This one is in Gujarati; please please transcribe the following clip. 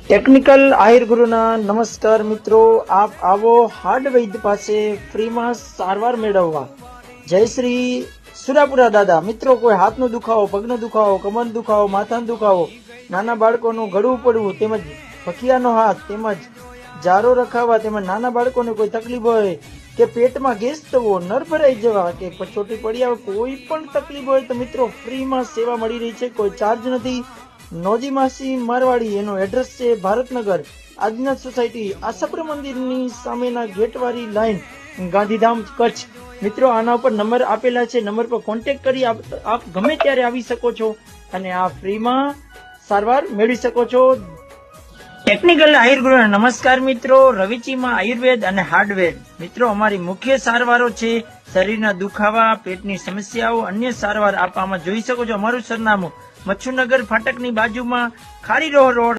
ટેકનિકલ આયુર ગુરુના નમસ્કાર મિત્રો, આપ આવો હાર્ડ વૈદ્ય પાસે ફ્રીમાં સારવાર મેળવવા. જય શ્રી સુરાપુરા દાદા. મિત્રો, કોઈ હાથનો દુખાવો, પગનો દુખાવો, કમરનો દુખાવો, માથાનો દુખાવો, નાના બાળકોનું ગળું પડવું, તેમજ ફકિયાનો હાથ, તેમજ જારો રખાવા, તેમજ નાના બાળકોને કોઈ તકલીફ હોય કે પેટમાં ગેસ થવો, નર ભરાઈ જવા કે ચોટી પડી આવે, કોઈ પણ તકલીફ હોય તો મિત્રો ફ્રીમાં સેવા મળી રહી છે, કોઈ ચાર્જ નથી. નોજી માસી મારવાડી, એનો એડ્રેસ છે ભારતનગર, આદિનાથ સોસાયટી, આશાપુરા મંદિરની સામેના ગેટવાળી લાઈન, ગાંધીધામ, કચ્છ. મિત્રો, આના ઉપર નંબર આપેલા છે, નંબર પર કોન્ટેક્ટ કરી આપ ગમે ત્યારે આવી શકો છો અને આ ફ્રીમાં સારવાર મેળવી શકો છો. ટેકનિકલ આયુર્વેદ. નમસ્કાર મિત્રો, રવિચીમાં આયુર્વેદ અને હાર્ડવેર. મિત્રો, અમારી મુખ્ય સારવારો છે શરીરના દુખાવા, પેટની સમસ્યાઓ, અન્ય સારવાર આપ આમાં જોઈ શકો છો. અમારું સરનામું મચ્છુનગર ફાટકની બાજુમાં ખારીરોહ રોડ,